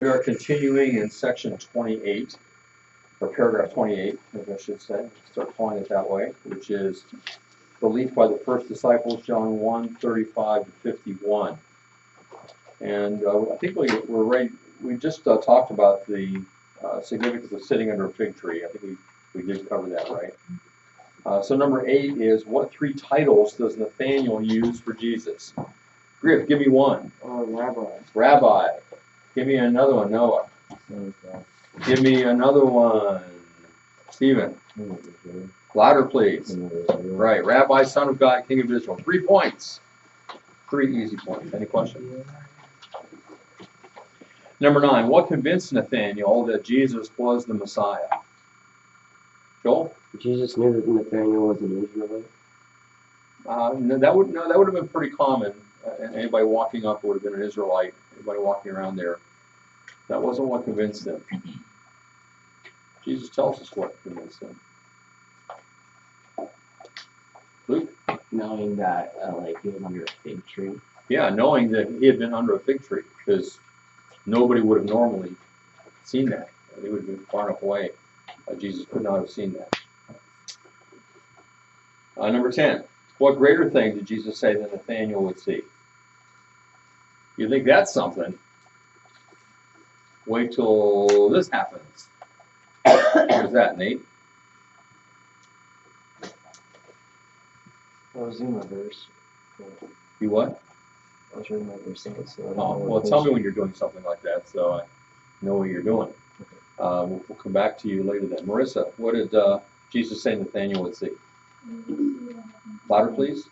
We are continuing in section 28, or paragraph 28, as I should say, start calling it that way, which is belief by the first disciples, John 1:35 to 51. And I think we're ready. We just talked about the significance of sitting under a fig tree. I think we did cover that, right? So number 8 is, what 3 titles does Nathaniel use for Jesus? Griff, give me one. Rabbi. Rabbi. Give me another one, Noah. Give me another one, Stephen. Louder, please. Right, Rabbi, Son of God, King of Israel. 3 points. 3 easy points. Any questions? Number 9, what convinced Nathaniel that Jesus was the Messiah? Joel? Jesus knew that Nathaniel was an Israelite. No, that would have been pretty common. Anybody walking up would have been an Israelite. Anybody walking around there. That wasn't what convinced them. Jesus tells us what convinced them. Luke? Knowing that he was under a fig tree. Yeah, knowing that he had been under a fig tree, because nobody would have normally seen that. They would have been far enough away. Jesus could not have seen that. Number 10. What greater thing did Jesus say that Nathaniel would see? You think that's something? Wait till this happens. Where's that, Nate? I was in my verse. You what? I was reading my verse. Well, tell me when you're doing something like that so I know what you're doing. We'll come back to you later then. Marissa, what did Jesus say Nathaniel would see? Louder, please.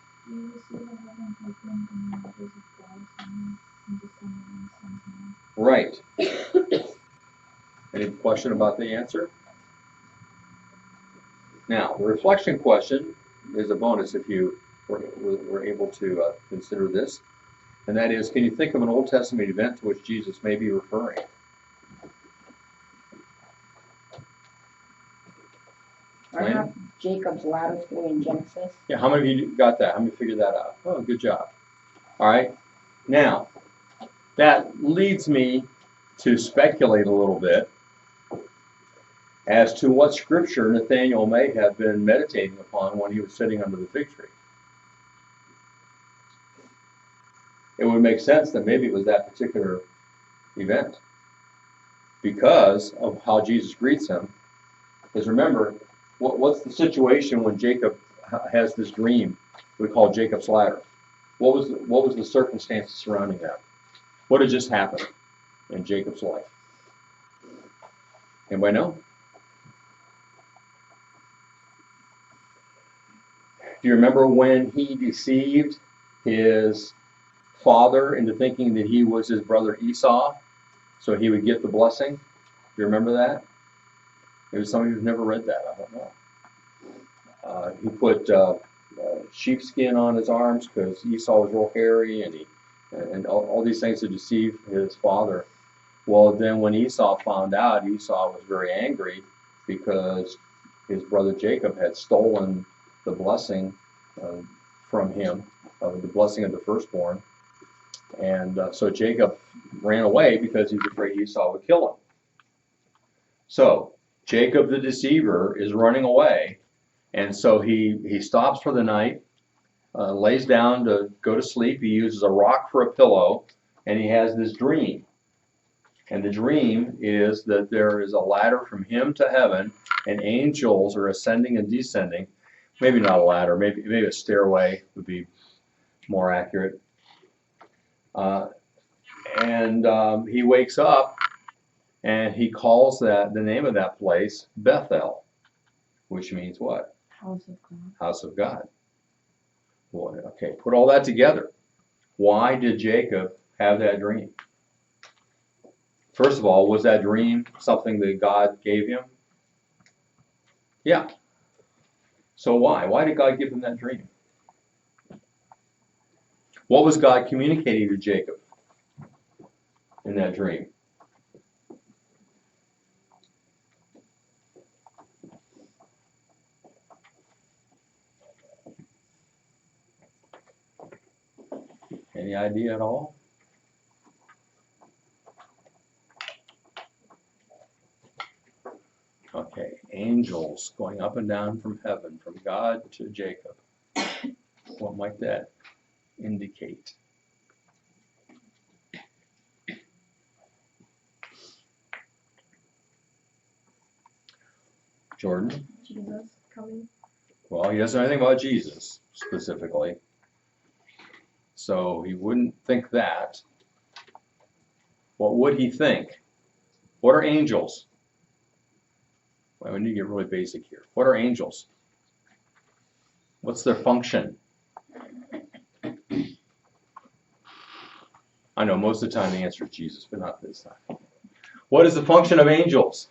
Right. Any question about the answer? Now, the reflection question is a bonus if you were able to consider this. And that is, can you think of an Old Testament event to which Jesus may be referring? I have Jacob's ladder story in Genesis. Yeah, how many of you got that? How many figured that out? Oh, good job. All right. Now, that leads me to speculate a little bit as to what scripture Nathaniel may have been meditating upon when he was sitting under the fig tree. It would make sense that maybe it was that particular event because of how Jesus greets him. Because remember, what's the situation when Jacob has this dream we call Jacob's ladder? What was the circumstances surrounding that? What had just happened in Jacob's life? Anybody know? Do you remember when he deceived his father into thinking that he was his brother Esau, so he would get the blessing? Do you remember that? Maybe some of you have never read that. I don't know. He put sheepskin on his arms because Esau was real hairy, and all these things to deceive his father. Well, then when Esau found out, Esau was very angry because his brother Jacob had stolen the blessing from him, the blessing of the firstborn. And so Jacob ran away because he was afraid Esau would kill him. So Jacob the deceiver is running away, and so he stops for the night, lays down to go to sleep. He uses a rock for a pillow, and he has this dream. And the dream is that there is a ladder from him to heaven, and angels are ascending and descending. Maybe not a ladder, maybe a stairway would be more accurate. And he wakes up, and he calls the name of that place Bethel, which means what? House of God. House of God. Well, okay, put all that together. Why did Jacob have that dream? First of all, was that dream something that God gave him? Yeah. So why? Why did God give him that dream? What was God communicating to Jacob in that dream? Any idea at all? Okay, angels going up and down from heaven, from God to Jacob. What might that indicate? Jordan? Jesus coming. Well, he doesn't know anything about Jesus specifically, so he wouldn't think that. What would he think? What are angels? Well, we need to get really basic here. What are angels? What's their function? I know most of the time the answer is Jesus, but not this time. What is the function of angels?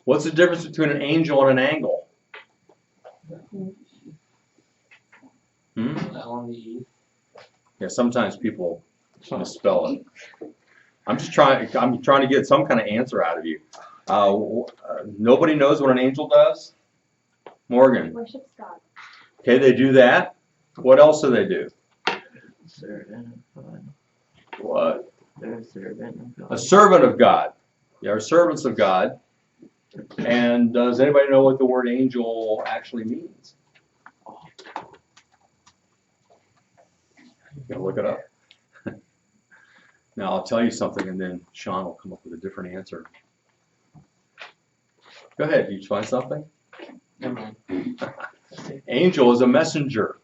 What's the difference between an angel and an angle? Yeah, sometimes people misspell it. I'm trying to get some kind of answer out of you. Nobody knows what an angel does? Morgan. Worships God. Okay, they do that. What else do they do? Servant of God. What? They're a servant of God. A servant of God. They are servants of God. And does anybody know what the word angel actually means? You gotta look it up. Now I'll tell you something and then Sean will come up with a different answer. Go ahead, did you find something? Never mind. Angel is a messenger.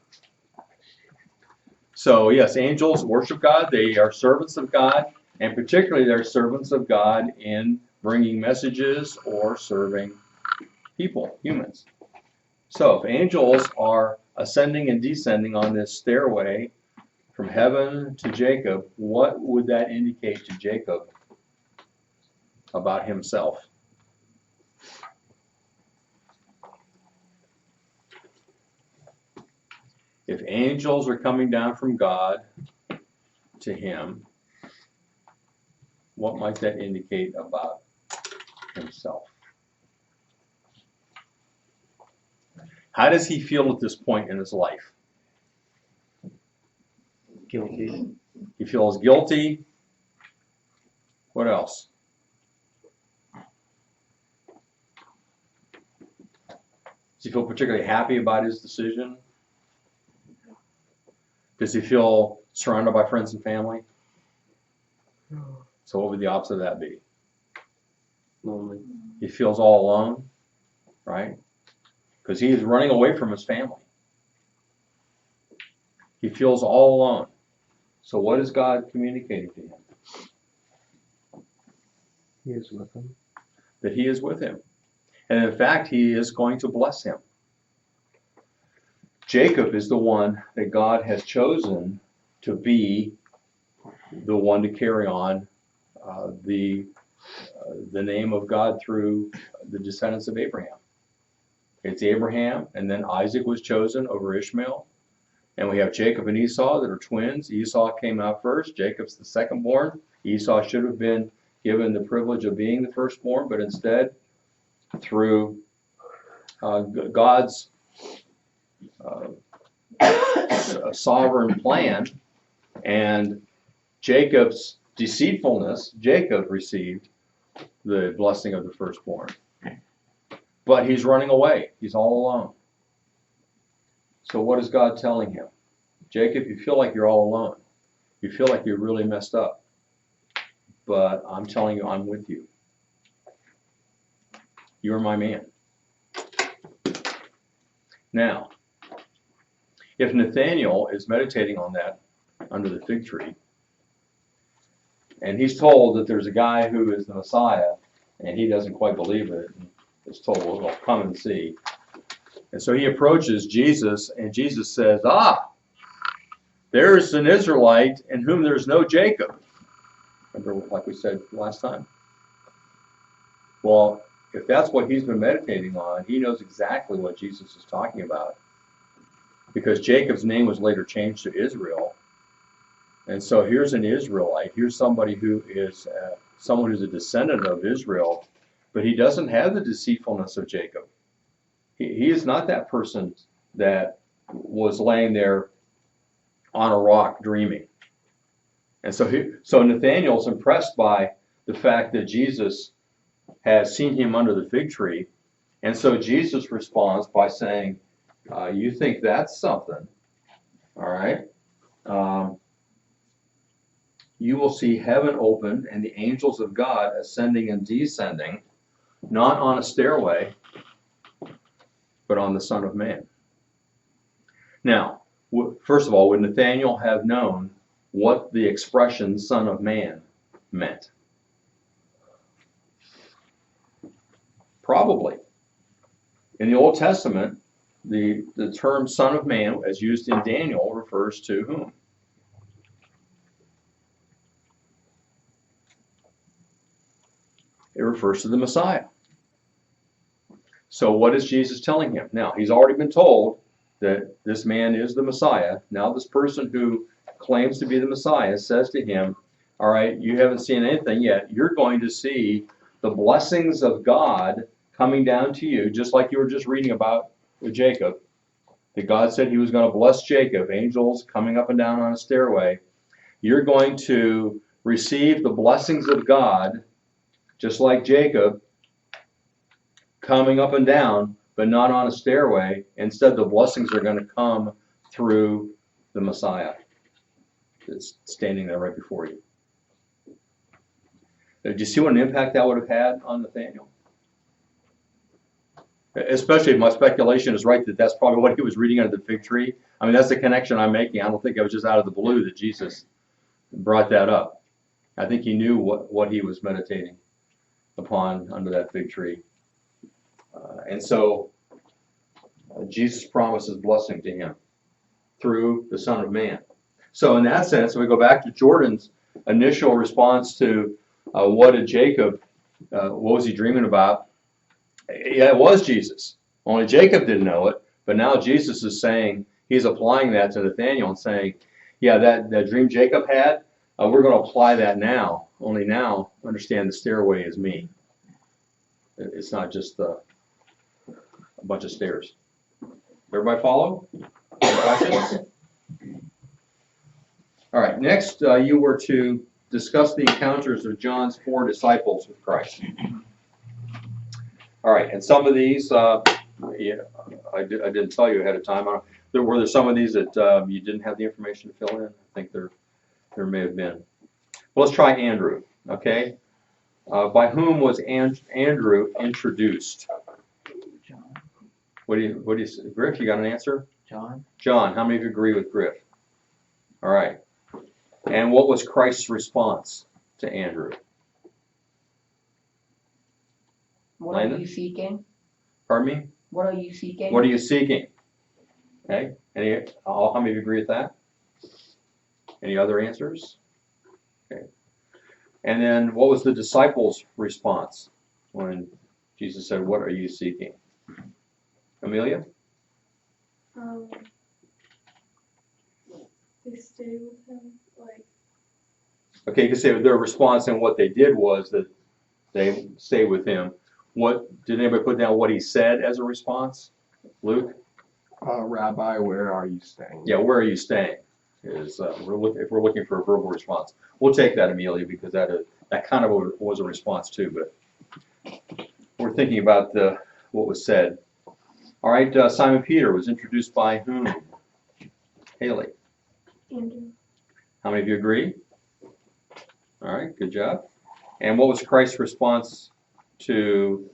So yes, angels worship God. They are servants of God, and particularly they're servants of God in bringing messages or serving people, humans. So if angels are ascending and descending on this stairway from heaven to Jacob, what would that indicate to Jacob about himself? If angels are coming down from God to him, what might that indicate about himself? How does he feel at this point in his life? Guilty. He feels guilty. What else? Does he feel particularly happy about his decision? Does he feel surrounded by friends and family? So what would the opposite of that be? Lonely. He feels all alone, right? Because he is running away from his family. He feels all alone. So what is God communicating to him? He is with him. That he is with him. And in fact, he is going to bless him. Jacob is the one that God has chosen to be the one to carry on the name of God through the descendants of Abraham. It's Abraham, and then Isaac was chosen over Ishmael. And we have Jacob and Esau that are twins. Esau came out first. Jacob's the second born. Esau should have been given the privilege of being the firstborn, but instead, through God's sovereign plan and Jacob's deceitfulness, Jacob received the blessing of the firstborn. But he's running away. He's all alone. So what is God telling him? Jacob, you feel like you're all alone. You feel like you're really messed up. But I'm telling you, I'm with you. You're my man. Now, if Nathaniel is meditating on that under the fig tree, and he's told that there's a guy who is the Messiah, and he doesn't quite believe it, and is told, well, come and see. And so he approaches Jesus, and Jesus says, there's an Israelite in whom there's no Jacob. Remember, like we said last time? Well, if that's what he's been meditating on, he knows exactly what Jesus is talking about. Because Jacob's name was later changed to Israel. And so here's an Israelite. Here's somebody who is someone who's a descendant of Israel, but he doesn't have the deceitfulness of Jacob. He is not that person that was laying there on a rock dreaming. And so Nathanael's impressed by the fact that Jesus has seen him under the fig tree. And so Jesus responds by saying, you think that's something, all right? You will see heaven opened and the angels of God ascending and descending, not on a stairway, but on the Son of Man. Now, first of all, would Nathanael have known what the expression Son of Man meant? Probably. In the Old Testament, the term Son of Man, as used in Daniel, refers to whom? It refers to the Messiah. So what is Jesus telling him? Now, he's already been told that this man is the Messiah. Now this person who claims to be the Messiah says to him, all right, you haven't seen anything yet. You're going to see the blessings of God coming down to you, just like you were just reading about with Jacob. That God said he was going to bless Jacob, angels coming up and down on a stairway. You're going to receive the blessings of God, just like Jacob, coming up and down, but not on a stairway. Instead, the blessings are going to come through the Messiah that's standing there right before you. Did you see what an impact that would have had on Nathanael? Especially if my speculation is right that that's probably what he was reading under the fig tree. I mean, that's the connection I'm making. I don't think it was just out of the blue that Jesus brought that up. I think he knew what he was meditating upon under that fig tree. And so Jesus promises blessing to him through the Son of Man. So in that sense, if we go back to Jordan's initial response to what did Jacob, what was he dreaming about? Yeah, it was Jesus. Only Jacob didn't know it. But now Jesus is saying, he's applying that to Nathanael and saying, yeah, that dream Jacob had, we're going to apply that now. Only now, understand the stairway is me. It's not just a bunch of stairs. Everybody follow? Any questions? All right, next you were to discuss the encounters of John's 4 disciples with Christ. All right, and some of these, yeah, I didn't tell you ahead of time. Were there some of these that you didn't have the information to fill in? I think there may have been. Well, let's try Andrew, okay? By whom was Andrew introduced? John. What do you say? Griff, you got an answer? John. John, how many of you agree with Griff? All right. And what was Christ's response to Andrew? What are you seeking? Pardon me? What are you seeking? What are you seeking? Okay. How many of you agree with that? Any other answers? Okay. And then what was the disciples' response when Jesus said, what are you seeking? Amelia? They stay with him, like. Okay, you can say their response and what they did was that they stayed with him. What did anybody put down what he said as a response? Luke? Rabbi, where are you staying? Yeah, where are you staying? If we're looking for a verbal response. We'll take that, Amelia, because that kind of was a response too, but we're thinking about what was said. All right, Simon Peter was introduced by whom? Haley. Andrew. How many of you agree? All right, good job. And what was Christ's response to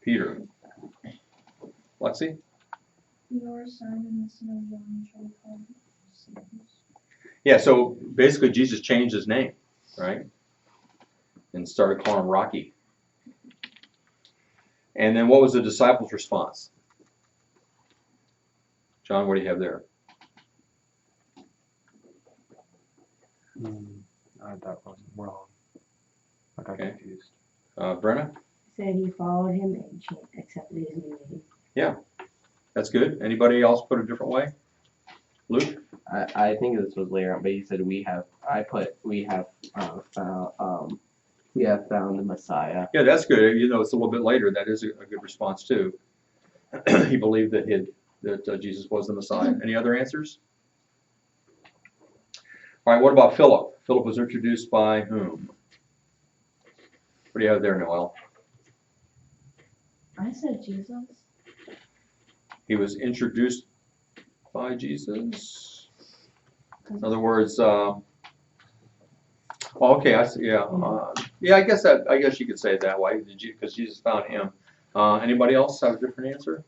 Peter? Lexi? You are Simon, the son of John, shall be called Cephas. Yeah, so basically Jesus changed his name, right? And started calling him Rocky. And then what was the disciples' response? John, what do you have there? That was wrong. I got Okay. confused. Brenna? Said he followed him and accepted his new name. Yeah, that's good. Anybody else put it a different way? Luke? I think this was later on, but he said we have found the Messiah. Yeah, that's good. You know, it's a little bit later. That is a good response too. He believed that Jesus was the Messiah. Any other answers? All right, what about Philip? Philip was introduced by whom? What do you have there, Noel? I said Jesus. He was introduced by Jesus. In other words, well, okay, I see, yeah, yeah. I guess you could say it that way, because Jesus found him. Anybody else have a different answer?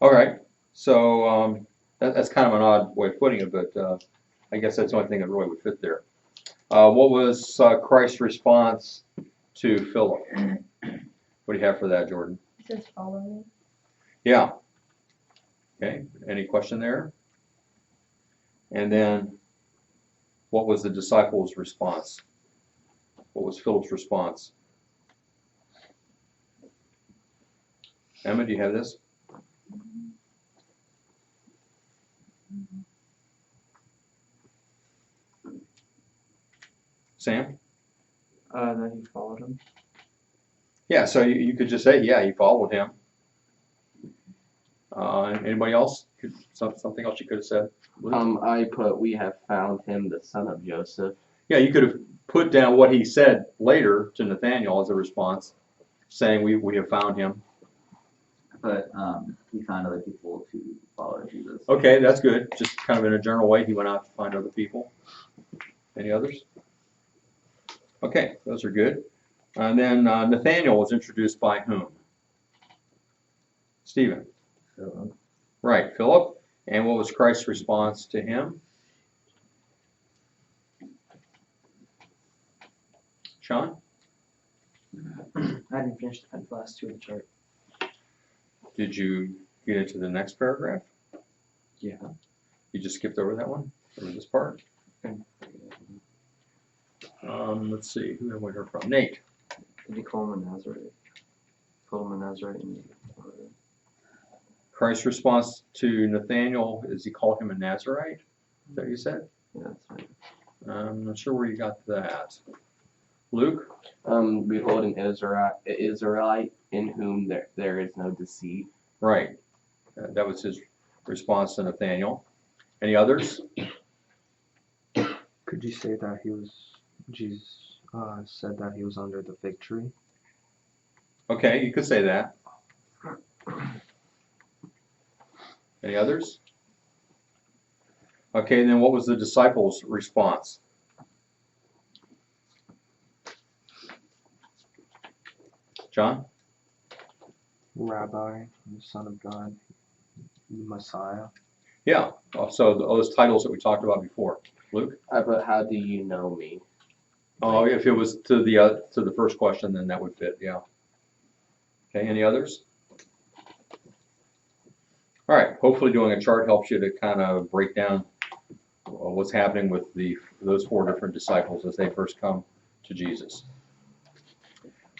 All right, so that's kind of an odd way of putting it, but I guess that's the only thing that really would fit there. What was Christ's response to Philip? What do you have for that, Jordan? It says follow me. Yeah. Okay, any question there? And then, what was the disciples' response? What was Philip's response? Emma, do you have this? Sam? That he followed him. Yeah, so you could just say, yeah, he followed him. Anybody else? Something else you could have said? I put, we have found him, the son of Joseph. Yeah, you could have put down what he said later to Nathaniel as a response, saying we have found him. But he found other people to follow Jesus. Okay, that's good. Just kind of in a general way, he went out to find other people. Any others? Okay, those are good. And then Nathaniel was introduced by whom? Stephen. So, Right, Philip. And what was Christ's response to him? Sean? I didn't finish the last two of the chart. Did you get into the next paragraph? Yeah. You just skipped over that one? Over this part? Let's see, who have we heard from? Nate. Did you call him a Nazarite? Call him a Nazarite. Christ's response to Nathaniel is he called him a Nazarite? Is that what you said? Yeah, that's right. I'm not sure where you got that. Luke? Behold an Israelite in whom there is no deceit. Right. That was his response to Nathaniel. Any others? Could you say that Jesus said that he was under the fig tree? Okay, you could say that. Any others? Okay, then what was the disciples' response? John? Rabbi, the Son of God, Messiah. Yeah, so those titles that we talked about before. Luke? I put, how do you know me? Oh, if it was to the first question, then that would fit, yeah. Okay, any others? All right, hopefully doing a chart helps you to kind of break down what's happening with those four different disciples as they first come to Jesus.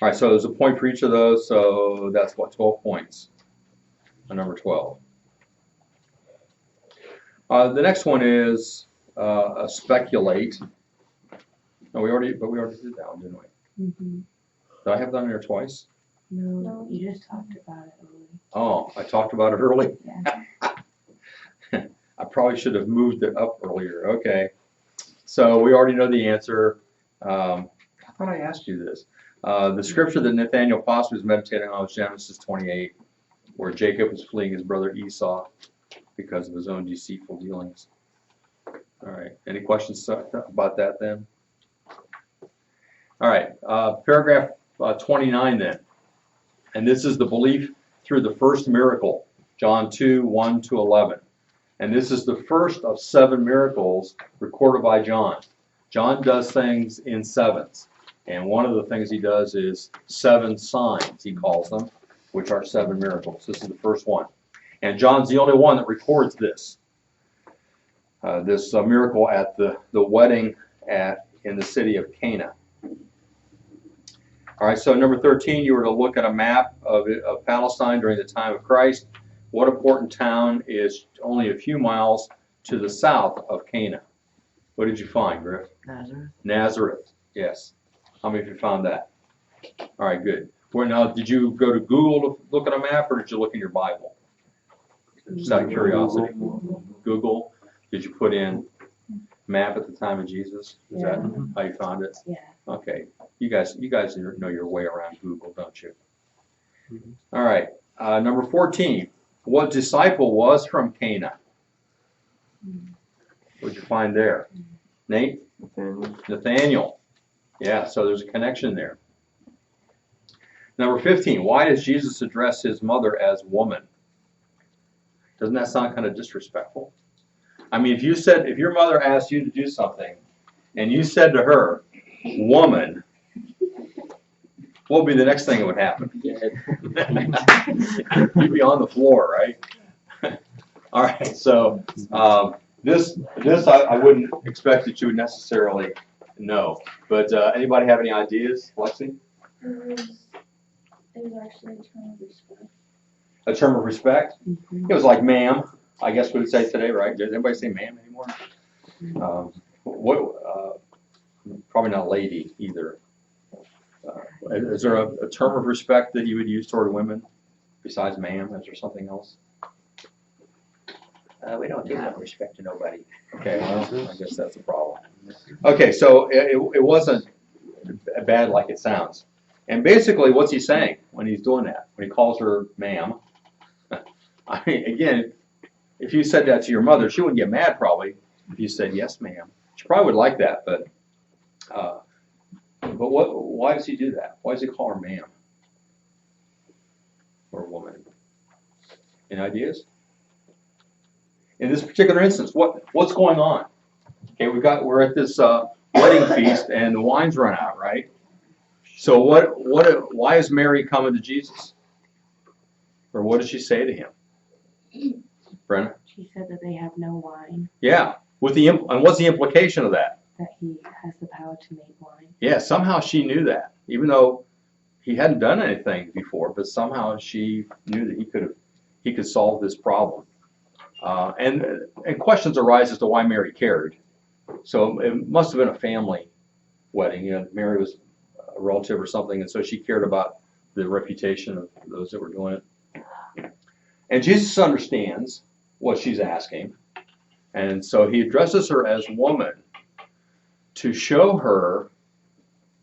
All right, so there's a point for each of those, so that's what, 12 points on number 12. The next one is speculate. No, we already did that one, didn't we? Mm-hmm. Did I have that on there twice? No, you just talked about it already. Oh, I talked about it early? Yeah. I probably should have moved it up earlier. Okay. So we already know the answer. I thought I asked you this. The scripture that Nathaniel possibly was meditating on was Genesis 28, where Jacob was fleeing his brother Esau because of his own deceitful dealings. All right. Any questions about that then? All right. Paragraph 29 then. And this is the belief through the first miracle, John 2, 1 to 11. And this is the first of 7 miracles recorded by John. John does things in sevens. And one of the things he does is 7 signs, he calls them, which are 7 miracles. This is the first one. And John's the only one that records this. This miracle at the wedding in the city of Cana. All right, so number 13, you were to look at a map of Palestine during the time of Christ. What important town is only a few miles to the south of Cana? What did you find, Griff? Nazareth. Nazareth, yes. How many of you found that? All right, good. Well, now, did you go to Google to look at a map, or did you look in your Bible? Just out of curiosity. Google. Did you put in map at the time of Jesus? Is that how you found it? Yeah. Okay. You guys know your way around Google, don't you? Mhm. All right. Number 14. What disciple was from Cana? What'd you find there? Nate? Nathaniel. Yeah, so there's a connection there. Number 15. Why does Jesus address his mother as woman? Doesn't that sound kind of disrespectful? I mean, if your mother asked you to do something and you said to her, woman, what would be the next thing that would happen? You'd be on the floor, right? All right, so this I wouldn't expect that you would necessarily know. But anybody have any ideas, Lexi? It was actually a term of respect. A term of respect? Mhm. It was like ma'am, I guess we would say today, right? Does anybody say ma'am anymore? Probably not lady either. Is there a term of respect that you would use toward women besides ma'am? Is there something else? We don't give no respect to nobody. Okay, well, I guess that's a problem. Okay, so it wasn't bad like it sounds. And basically, what's he saying when he's doing that? When he calls her ma'am? I mean, again, if you said that to your mother, she wouldn't get mad probably if you said yes, ma'am. She probably would like that, but why does he do that? Why does he call her ma'am or woman? Any ideas? In this particular instance, what's going on? Okay, we're at this wedding feast and the wine's run out, right? So why is Mary coming to Jesus? Or what did she say to him? Brenna? She said that they have no wine, Yeah. And what's the implication of that? that he has the power to make wine. Yeah, somehow she knew that, even though he hadn't done anything before, but somehow she knew that he could solve this problem. And questions arise as to why Mary cared. So it must have been a family wedding. You know, Mary was a relative or something, and so she cared about the reputation of those that were doing it. And Jesus understands what she's asking, and so he addresses her as woman to show her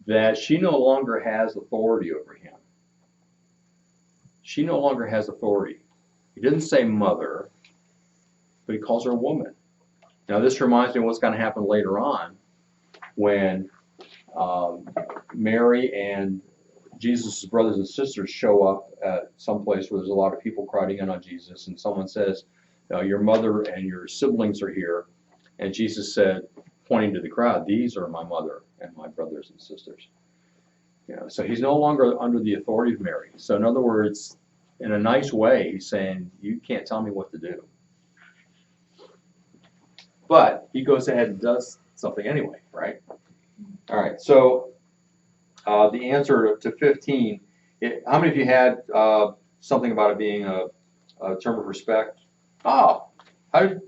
that she no longer has authority over him. She no longer has authority. He didn't say mother, but he calls her a woman. Now this reminds me of what's going to happen later on when Mary and Jesus' brothers and sisters show up at some place where there's a lot of people crowding in on Jesus, and someone says, your mother and your siblings are here. And Jesus said, pointing to the crowd, these are my mother and my brothers and sisters. You know, so he's no longer under the authority of Mary. So in other words, in a nice way, he's saying, you can't tell me what to do. But he goes ahead and does something anyway, right? All right, so the answer to 15, how many of you had something about it being a term of respect? Oh,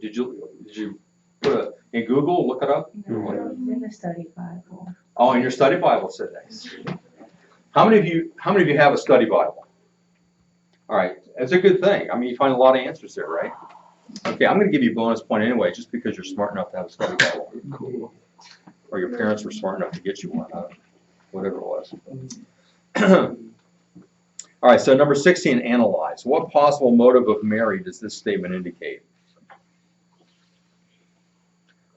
did you put it in Google, look it up? No, it's in the study Bible. Oh, in your study Bible it said that. How many of you have a study Bible? All right, that's a good thing. I mean, you find a lot of answers there, right? Okay, I'm going to give you a bonus point anyway, just because you're smart enough to have a study Bible. Cool. Or your parents were smart enough to get you one, whatever it was. All right, so number 16, analyze. What possible motive of Mary does this statement indicate?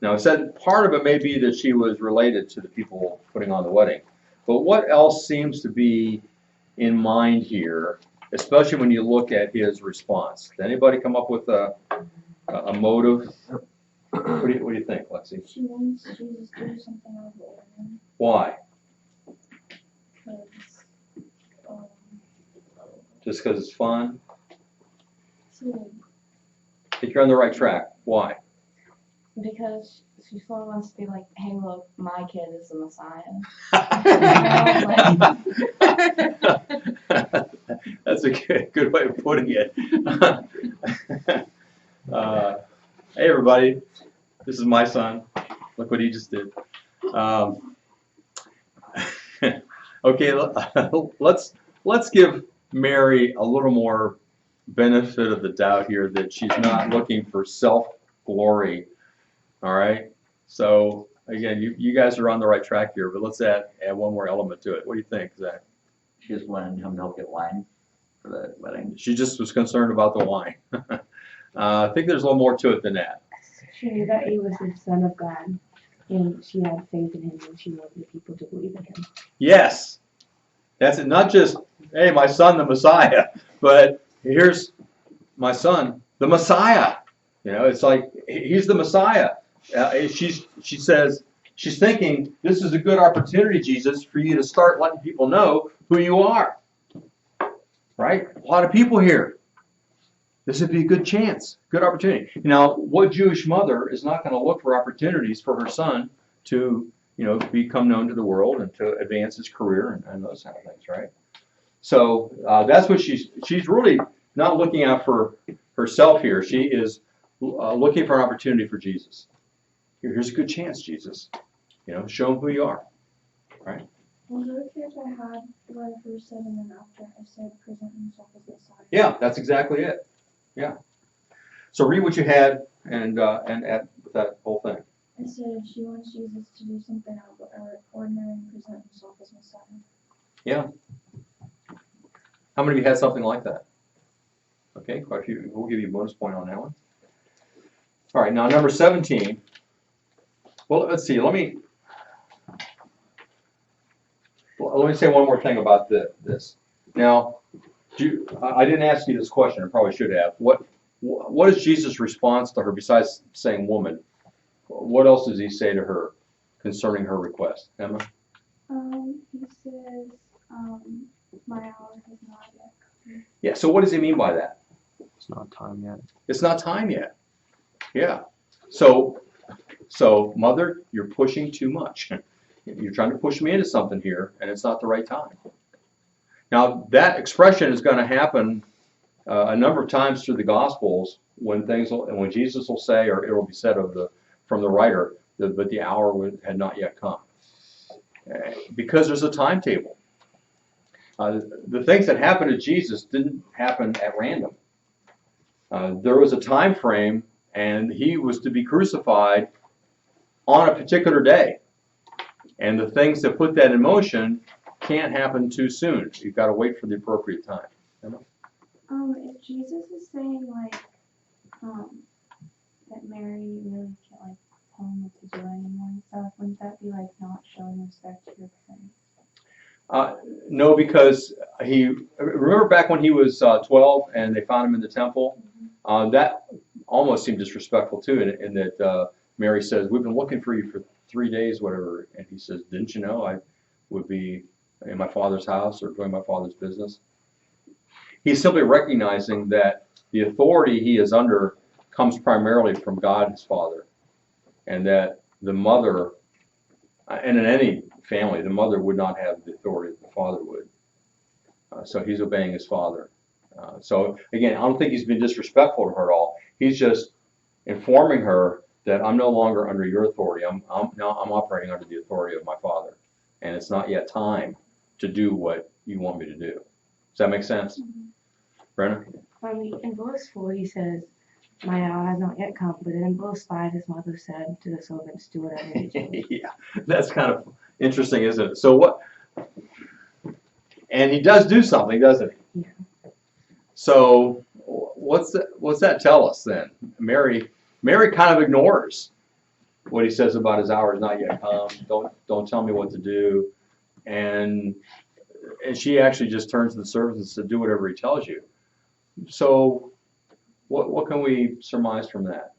Now, it said part of it may be that she was related to the people putting on the wedding. But what else seems to be in mind here, especially when you look at his response? Did anybody come up with a motive? What do you think, Lexi? She wants Jesus to do something over there. Why? Because, Just because it's fun? so I think you're on the right track. Why? Because she sort of wants to be like, hey, look, my kid is the Messiah. That's a good way of putting it. Hey, everybody. This is my son. Look what he just did. Okay, let's give Mary a little more benefit of the doubt here that she's not looking for self-glory. All right? So again, you guys are on the right track here, but let's add one more element to it. What do you think, Zach? She just wanted him to help get wine for the wedding. She just was concerned about the wine. I think there's a little more to it than that. She knew that he was the Son of God, and she had faith in him, and she wanted the people to believe in him. Yes, that's it. Not just, hey, my son, the Messiah, but here's my son, the Messiah. You know, it's like he's the Messiah. She says she's thinking this is a good opportunity, Jesus, for you to start letting people know who you are. Right? A lot of people here. This would be a good chance, good opportunity. Now, what Jewish mother is not going to look for opportunities for her son to, become known to the world and to advance his career and those kind of things, right? So that's what she's really not looking out for herself here. She is looking for an opportunity for Jesus. Here's a good chance, Jesus. Show him who you are, right? Well, the other character I had, what I first said and then after I said present himself as Messiah. Yeah, that's exactly it. Yeah. So read what you had and add with that whole thing. It said she wants Jesus to do something out of ordinary and present himself as Messiah. Yeah. How many of you had something like that? Okay, quite a few. We'll give you a bonus point on that one. All right, now number 17. Well, let's see. Let me say one more thing about this. Now, I didn't ask you this question. I probably should have. What is Jesus' response to her besides saying "woman"? What else does he say to her concerning her request? Emma? He says, my hour has not yet come. Yeah. So what does he mean by that? It's not time yet. It's not time yet. Yeah. So mother, you're pushing too much. You're trying to push me into something here, and it's not the right time. Now, that expression is going to happen a number of times through the Gospels when Jesus will say, or it will be said from the writer, but the hour had not yet come. Because there's a timetable. The things that happened to Jesus didn't happen at random. There was a time frame, and he was to be crucified on a particular day. And the things that put that in motion can't happen too soon. You've got to wait for the appropriate time. If Jesus is saying that Mary really can't tell him what to do anymore and stuff, wouldn't that be not showing respect to your parents? No, because remember back when he was 12 and they found him in the temple? That almost seemed disrespectful too, in that Mary says, "We've been looking for you for 3 days, whatever." And he says, "Didn't you know I would be in my Father's house or doing my Father's business?" He's simply recognizing that the authority he is under comes primarily from God, his Father, and that the mother, and in any family, the mother would not have the authority that the father would. So he's obeying his father. So again, I don't think he's been disrespectful to her at all. He's just informing her that I'm no longer under your authority. I'm operating under the authority of my Father, and it's not yet time to do what you want me to do. Does that make sense? Mm-hmm. Brenna? In verse 4, he says, my hour has not yet come, but in verse 5, his mother said to the servants, do whatever you choose. Yeah, that's kind of interesting, isn't it? So what? And he does do something, doesn't he? Yeah. So what's that tell us then? Mary kind of ignores what he says about his hour has not yet come. Don't tell me what to do, and she actually just turns to the servants and says, do whatever he tells you. So what can we surmise from that?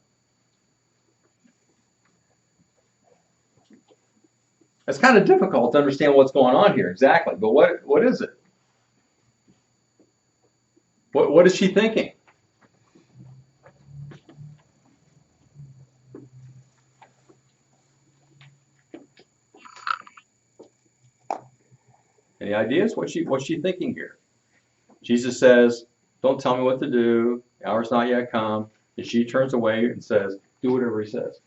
It's kind of difficult to understand what's going on here exactly, but what is it? What is she thinking? Any ideas? What's she thinking here? Jesus says, don't tell me what to do. The hour's not yet come. And she turns away and says, do whatever he says.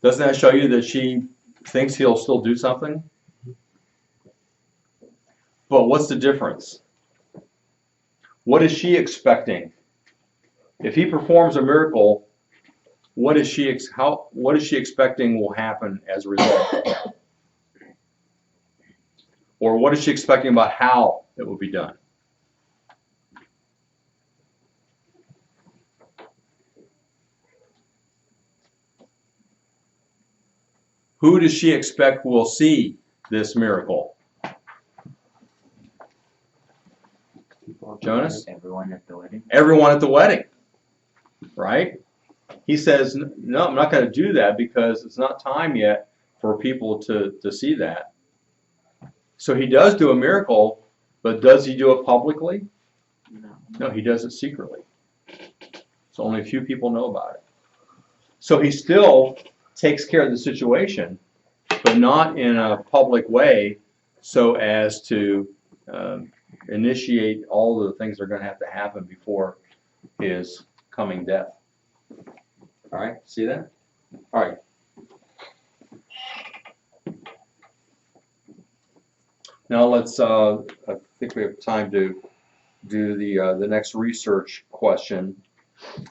Doesn't that show you that she thinks he'll still do something? But what's the difference? What is she expecting If he performs a miracle, what is she expecting will happen as a result? Or what is she expecting about how it will be done? Who does she expect will see this miracle? Jonas? Everyone at the wedding. Everyone at the wedding, right? He says, no, I'm not going to do that because it's not time yet for people to see that. So he does do a miracle, but does he do it publicly? No. No, he does it secretly. So only a few people know about it. So he still takes care of the situation, but not in a public way so as to initiate all the things that are going to have to happen before his coming death. All right, see that? All right. Now let's, I think we have time to do the next research question,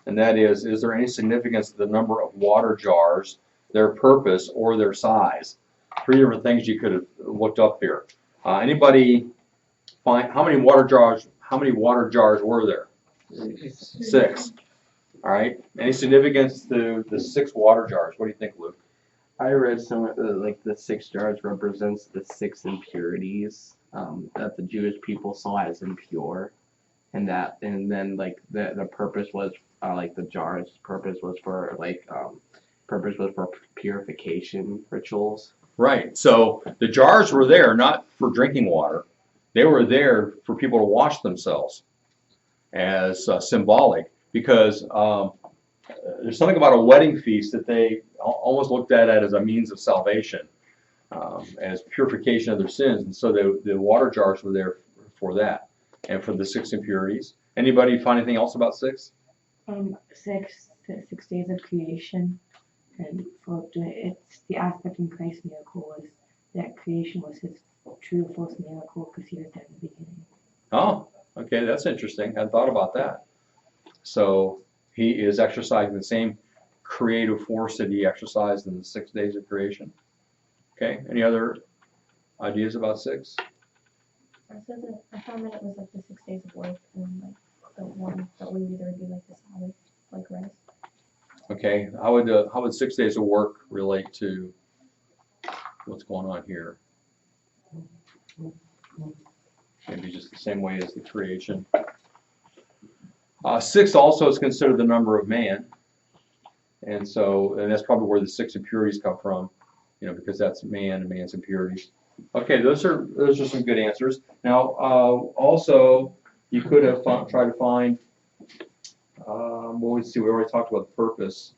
and that is there any significance to the number of water jars, their purpose, or their size? 3 different things you could have looked up here. Anybody find how many water jars were there? 6. All right. Any significance to the 6 water jars? What do you think, Luke? I read somewhere like the 6 jars represents the 6 impurities that the Jewish people saw as impure, and then like the purpose was like the jars purpose was for purification rituals. Right. So the jars were there not for drinking water; they were there for people to wash themselves, as symbolic. Because there's something about a wedding feast that they almost looked at it as a means of salvation, as purification of their sins. And so the water jars were there for that, and for the 6 impurities. Anybody find anything else about 6? 6 days of creation, and it's the aspect in Christ's miracle was that creation was his true first miracle because he was dead in the beginning. Oh, okay, that's interesting. I hadn't thought about that. So he is exercising the same creative force that he exercised in the 6 days of creation. Okay, any other ideas about 6? I found that it was like the 6 days of work, and like the one that we either be like the Sabbath, like rest. Okay, how would 6 days of work relate to what's going on here? Maybe just the same way as the creation. 6 also is considered the number of man, and that's probably where the 6 impurities come from, because that's man and man's impurities. Okay, those are some good answers. Now, also you could have tried to find. Well, let's see. We already talked about the purpose.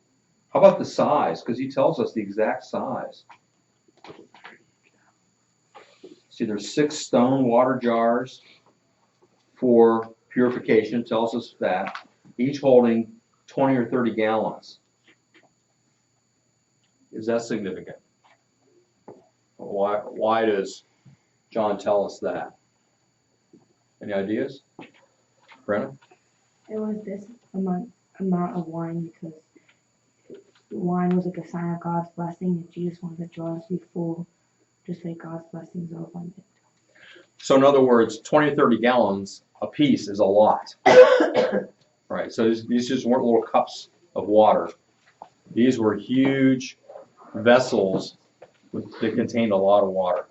How about the size? Because he tells us the exact size. See, there's 6 stone water jars for purification, tells us that, each holding 20 or 30 gallons. Is that significant? Why does John tell us that? Any ideas? Brenna? It was this amount of wine because wine was like a sign of God's blessing, and Jesus wanted the jars to be full, just like God's blessings are abundant. So in other words, 20 or 30 gallons a piece is a lot. Right, so these just weren't little cups of water. These were huge vessels that contained a lot of water.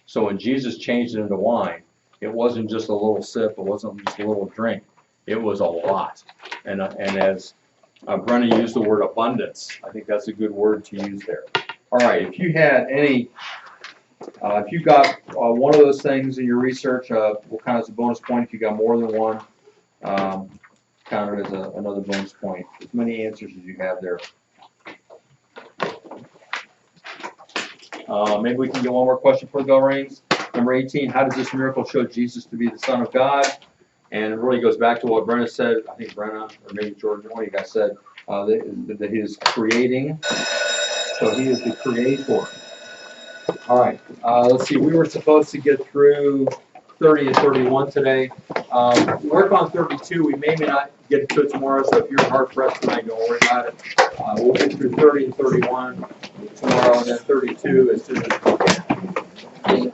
So when Jesus changed it into wine, it wasn't just a little sip, it wasn't just a little drink, it was a lot. And as Brenna used the word abundance, I think that's a good word to use there. All right, if you had any, if you got one of those things in your research, we'll count as a bonus point. If you got more than one, count it as another bonus point. As many answers as you have there. Maybe we can get one more question for the bell rings. Number 18, how does this miracle show Jesus to be the Son of God? And it really goes back to what Brenna said. I think Brenna, or maybe George, one of you guys said that he is creating. So he is the creator. All right, let's see. We were supposed to get through 30 and 31 today. Work on 32. We may not get to it tomorrow, so if you're hard pressed tonight, don't worry about it. We'll get through 30 and 31 tomorrow, and then 32 as soon as we can.